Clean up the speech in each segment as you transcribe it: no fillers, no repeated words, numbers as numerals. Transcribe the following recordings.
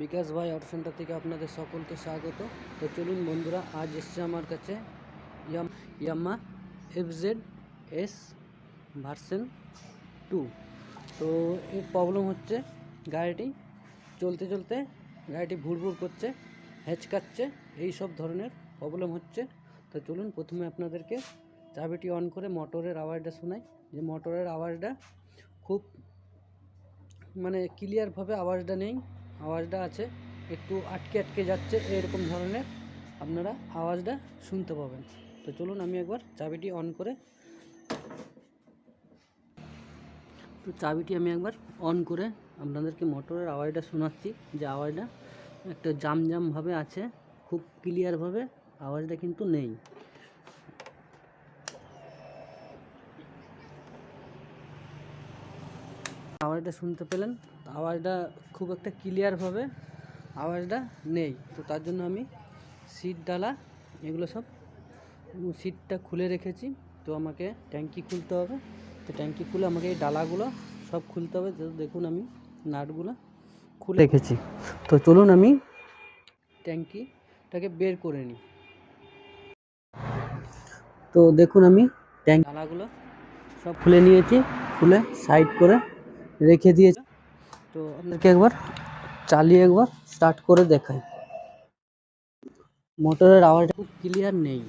বিকাশ ভাই auto centre থেকে আপনাদের সকলকে স্বাগত। তো চলুন বন্ধুরা, আজ এসছে আমার কাছে ইয়ামা FZ S ভার্সন 2। তো এর প্রবলেম হচ্ছে গাড়িটি চলতে চলতে গাড়িটি ভুরভুর করছে, হেঁচকাচ্ছে, এই সব ধরনের প্রবলেম হচ্ছে। তো চলুন প্রথমে আপনাদেরকে চাবিটি অন করে মোটরের আওয়াজটা শোনাই। যে মোটরের আওয়াজটা খুব ক্লিয়ারভাবে আওয়াজটা নেই, আওয়াজটা আছে একটু আটকে আটকে যাচ্ছে, এরকম ধরনের আপনারা আওয়াজটা শুনতে পাবেন। তো চলুন আমি একবার চাবিটি অন করে অন করে আপনাদেরকে মোটরের আওয়াজটা শোনাচ্ছি। যে আওয়াজটা একটা জামভাবে আছে, খুব ক্লিয়ারভাবে আওয়াজটা কিন্তু নেই। আওয়াজটা শুনতে পেলেন, আওয়াজটা খুব একটা ক্লিয়ারভাবে আওয়াজটা নেই। তো তার জন্য আমি সিট ডালা এগুলো সব সিটটা খুলে রেখেছি। তো আমাকে ট্যাঙ্কি খুলতে হবে। তো ট্যাঙ্কি খুলে আমাকে এই ডালাগুলো সব খুলতে হবে। তো দেখুন আমি নাটগুলো খুলে রেখেছি। তো চলুন আমি ট্যাঙ্কিটাকে বের করে নিই। তো দেখুন আমি ডালাগুলো সব খুলে নিয়েছি, খুলে সাইড করে রেখে দিয়েছি। তো আপনাকে একবার চালিয়ে একবার স্টার্ট করে দেখাই। মোটরের আওয়াজটা খুব ক্লিয়ার নেই।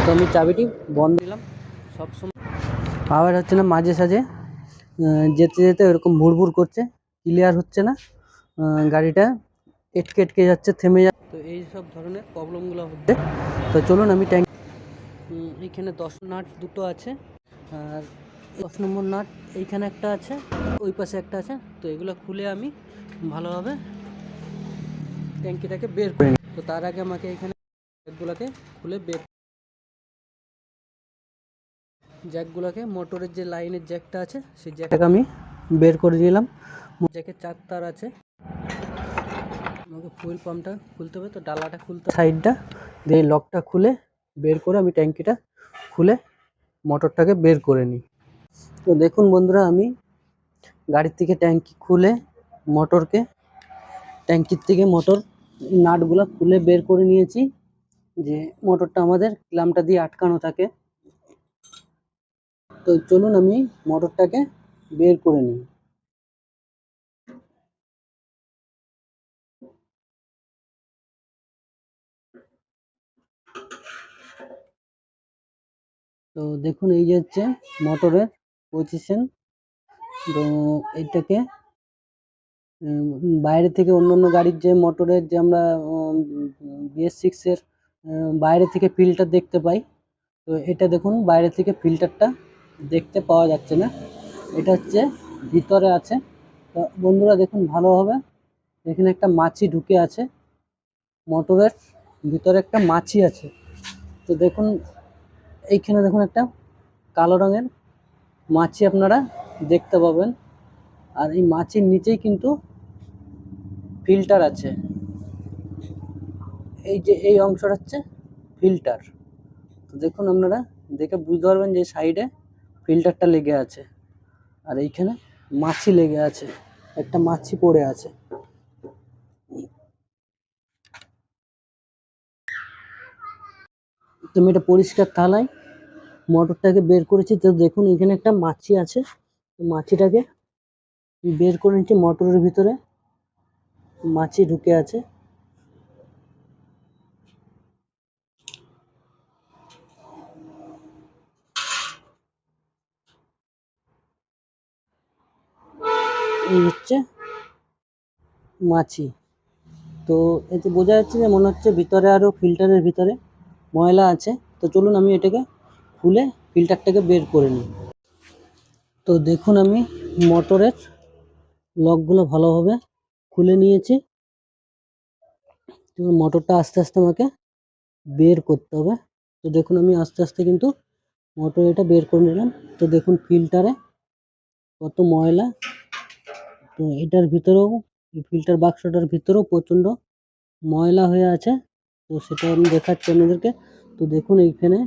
তো আমি চাবিটি বন্ধ দিলাম। সবসময় আওয়াজ হচ্ছে না, মাঝে সাঝে যেতে যেতে এরকম ভুরভুর করছে, ক্লিয়ার হচ্ছে না, গাড়িটা এটকে যাচ্ছে, থেমে যাচ্ছে। তো এই সব ধরনের প্রবলেমগুলো হচ্ছে। তো চলুন আমি এইখানে 10 নাট দুটো আছে, আর 10 নম্বর নাট এইখানে একটা আছে, ওই পাশে একটা আছে। তো এগুলো খুলে আমি ভালোভাবে ট্যাঙ্কিটাকে বের করে নিই। তো তার আগে আমাকে এখানে জ্যাকগুলোকে খুলে জ্যাকগুলোকে মোটরের যে লাইনের জ্যাকটা আছে সেই জ্যাকটাকে আমি বের করে নিলাম। জ্যাকের 4 তার আছে, আমাকে ফুয়েল পাম্পটা খুলতে হবে। তো ডালাটা খুলতে সাইডটা দিয়ে লকটা খুলে বের করে আমি ট্যাঙ্কিটা খুলে মোটরটাকে বের করে নিই। তো দেখুন বন্ধুরা, আমি গাড়ির থেকে ট্যাঙ্কি খুলে ট্যাঙ্কির থেকে মোটর নাটগুলো খুলে বের করে নিয়েছি। যে মোটরটা আমাদের ক্ল্যাম্পটা দিয়ে আটকানো থাকে। তো চলুন আমি মোটরটাকে বের করে নিই। তো দেখুন এই যে হচ্ছে মোটরের পজিশন। তো এইটাকে বাইরে থেকে অন্য গাড়ির যে মোটরের যে আমরা BS6 এর বাইরে থেকে ফিল্টার দেখতে পাই। তো এটা দেখুন বাইরে থেকে ফিল্টারটা দেখতে পাওয়া যাচ্ছে না, এটা হচ্ছে ভিতরে আছে। তো বন্ধুরা দেখুন ভালোভাবে, এখানে একটা মাছি ঢুকে আছে, মোটরের ভিতরে একটা মাছি আছে। তো দেখুন এইখানে দেখুন একটা কালো রঙের মাছি আপনারা দেখতে পাবেন। আর এই মাছির নিচেই কিন্তু ফিল্টার আছে। এই যে এই অংশটা হচ্ছে ফিল্টার। তো দেখুন আপনারা দেখে বুঝতে পারবেন যে সাইডে ফিল্টারটা লেগে আছে, আর এইখানে মাছি লেগে আছে, একটা মাছি পড়ে আছে। তো আমি এটা পরিষ্কার থালায় মোটরটাকে বের করেছি। তো দেখুন এখানে একটা মাছি আছে, মাছিটাকে বের করে নিচ্ছি। মোটরের ভিতরে মাছি ঢুকে আছে। এই হচ্ছে মাছি। তো এতে বোঝা যাচ্ছে যে মনে হচ্ছে ভিতরে আরও ফিল্টারের ভিতরে ময়লা আছে। তো চলুন আমি এটাকে খুলে ফিল্টারটাকে বের করে নিই। তো দেখুন আমি মোটরের লকগুলো ভালোভাবে খুলে নিয়েছি। মোটরটা আস্তে আস্তে আমাকে বের করতে হবে। তো দেখুন আমি আস্তে আস্তে কিন্তু মোটর এটা বের করে নিলাম। তো দেখুন ফিল্টারে কত ময়লা। তো এটার ভিতরেও, ফিল্টার বাক্সটার ভিতরেও প্রচণ্ড ময়লা হয়ে আছে। তো সেটা আমি দেখাচ্ছি আপনাদেরকে। তো দেখুন এইখানে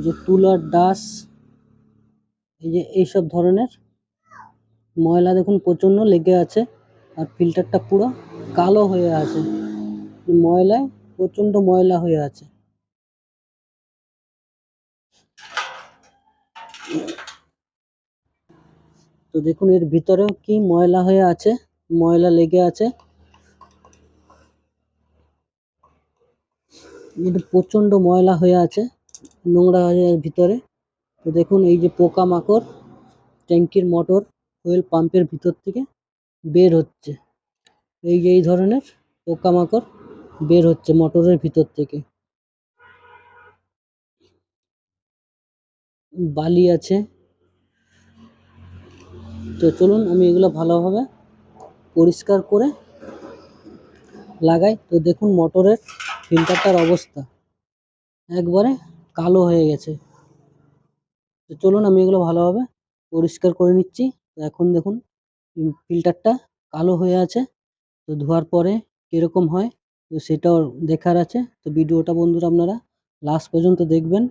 যে তুলার ডাস, এই যে এইসব ধরনের ময়লা দেখুন প্রচণ্ড লেগে আছে। আর ফিল্টারটা পুরো কালো হয়ে আছে, ময়লায় প্রচণ্ড ময়লা হয়ে আছে। তো দেখুন এর ভিতরেও কি ময়লা হয়ে আছে, ময়লা লেগে আছে। এটা প্রচণ্ড ময়লা হয়ে আছে, নোংরা হয়ে ভিতরে। তো দেখুন এই যে পোকামাকড় ট্যাঙ্কির মোটর অয়েল পাম্পের ভিতর থেকে বের হচ্ছে। এই যে এই ধরনের পোকামাকড় বের হচ্ছে মোটরের ভিতর থেকে। বালি আছে। তো চলুন আমি এগুলো ভালোভাবে পরিষ্কার করে লাগাই। তো দেখুন মোটরের ফিল্টারটার অবস্থা একবারে কালো হয়ে গেছে। তো চলুন আমি এগুলো ভালোভাবে পরিষ্কার করে নিচ্ছি। তো এখন দেখুন ফিল্টারটা কালো হয়ে আছে। তো ধোয়ার পরে কীরকম হয় তো সেটাও দেখার আছে। তো ভিডিওটা বন্ধুরা আপনারা লাস্ট পর্যন্ত দেখবেন।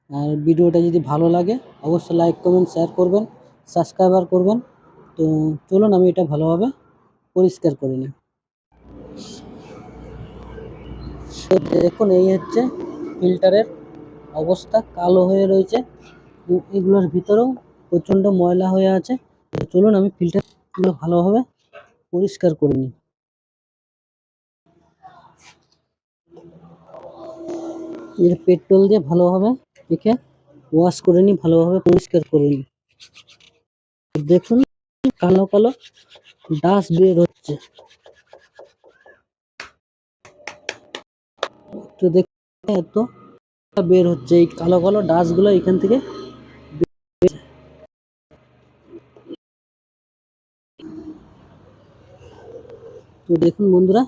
আর ভিডিওটা যদি ভালো লাগে অবশ্যই লাইক কমেন্ট শেয়ার করবেন, সাবস্ক্রাইবার করবেন। তো চলুন আমি এটা ভালোভাবে পরিষ্কার করে নিই। তো দেখুন এই হচ্ছে ফিল্টারের অবস্থা, কালো হয়ে রয়েছে। এগুলোর ভিতরেও প্রচণ্ড ময়লা হয়ে আছে। তো চলুন আমি ফিল্টারগুলো ভালোভাবে পরিষ্কার করে নিই। এর পেট্রোল দিয়ে ভালোভাবে একে ওয়াশ করে নিই, ভালোভাবে পরিষ্কার করে নিই। দেখুন কালো কালো ডাস্ট বের হচ্ছে। তো দেখুন এত বের হচ্ছে, এই কালো কালো ডাস্টগুলো এখান থেকে। তো দেখুন বন্ধুরা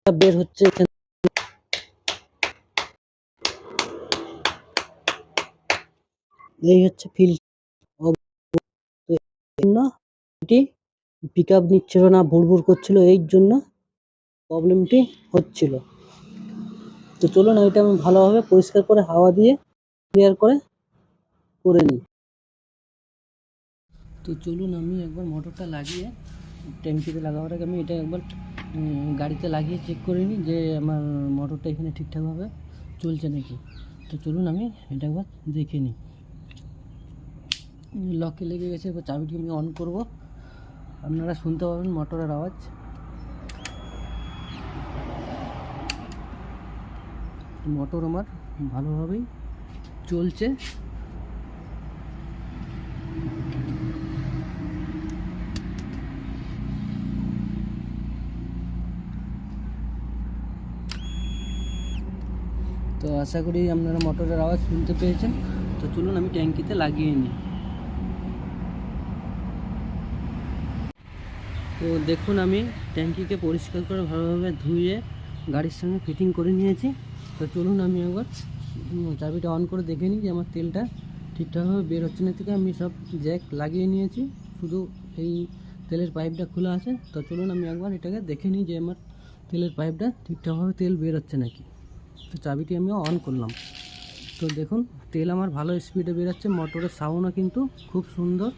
বের হচ্ছে এখান। এই হচ্ছে ফিল্টার। এটি পিক আপ নিচ্ছিল না, ভুড়ভুড় করছিল, এই জন্য প্রবলেমটি হচ্ছিল। তো চলুন এটা আমি ভালোভাবে পরিষ্কার করে হাওয়া দিয়ে ক্লিয়ার করে নিই। তো চলুন আমি একবার মোটরটা লাগিয়ে, ট্যাঙ্কিতে লাগাবার আগে আমি এটা একবার গাড়িতে লাগিয়ে চেক করে নিই যে আমার মোটরটা এখানে ঠিকঠাকভাবে চলছে নাকি। তো চলুন আমি এটা একবার দেখে নিই। লকে লেগে গেছে, এবার চাবিটি আমি অন করব, আপনারা শুনতে পাবেন মোটরের আওয়াজ। মোটর আমার ভালোভাবেই চলছে। তো আশা করি আপনারা মোটরের আওয়াজ শুনতে পেয়েছেন। তো চলুন আমি ট্যাঙ্কিতে লাগিয়ে নিই। তো দেখুন আমি ট্যাঙ্কিকে পরিষ্কার করে ভালোভাবে ধুয়ে গাড়ির সঙ্গে ফিটিং করে নিয়েছি। তো চলুন আমি একবার চাবিটা অন করে দেখে নিই যে আমার তেলটা ঠিকঠাকভাবে বের হচ্ছে না। থেকে আমি সব জ্যাক লাগিয়ে নিয়েছি, শুধু এই তেলের পাইপটা খোলা আছে। তো চলুন আমি একবার এটাকে দেখে নিই যে আমার তেলের পাইপটা ঠিকঠাকভাবে তেল বের হচ্ছে নাকি। তো চাবিটি আমি অন করলাম। তো দেখুন তেল আমার ভালো স্পিডে বেরোচ্ছে, মোটরের সাউন্ডও কিন্তু খুব সুন্দর।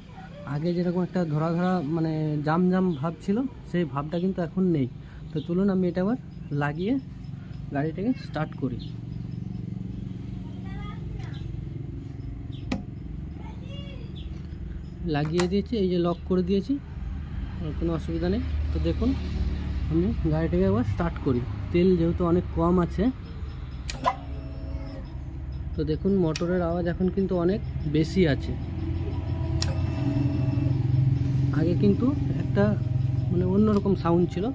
আগে যেরকম একটা ধরা ধরা মানে জাম জাম ভাব ছিল, সেই ভাবটা কিন্তু এখন নেই। তো চলুন আমি এটা আবার লাগিয়ে গাড়িটাকে স্টার্ট করি। লাগিয়ে দিয়েছি, এই যে লক করে দিয়েছি, কোনো অসুবিধা নেই। তো দেখুন আমি গাড়িটাকে একবার স্টার্ট করি। তেল যেহেতু অনেক কম আছে, তো দেখুন মোটরের আওয়াজ এখন কিন্তু অনেক বেশি আছে। আগে কিন্তু একটা মানে অন্যরকম সাউন্ড ছিল।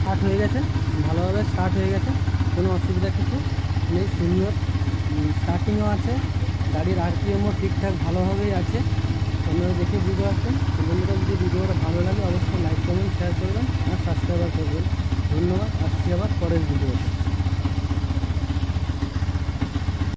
স্টার্ট হয়ে গেছে, ভালোভাবে স্টার্ট হয়ে গেছে, কোনো অসুবিধা কিছু নেই, সুন্দর স্টার্ট স্টার্টিংও আছে, গাড়ির আরপিএমও ঠিকঠাক ভালোভাবেই আছে, আপনারা দেখে বুঝতে পারছেন। তো বন্ধুরা, যদি ভিডিওটা ভালো লাগে অবশ্যই লাইক কমেন্ট শেয়ার করবেন আর সাবস্ক্রাইব করবেন। ধন্যবাদ, আসছি আবার পরের ভিডিওতে।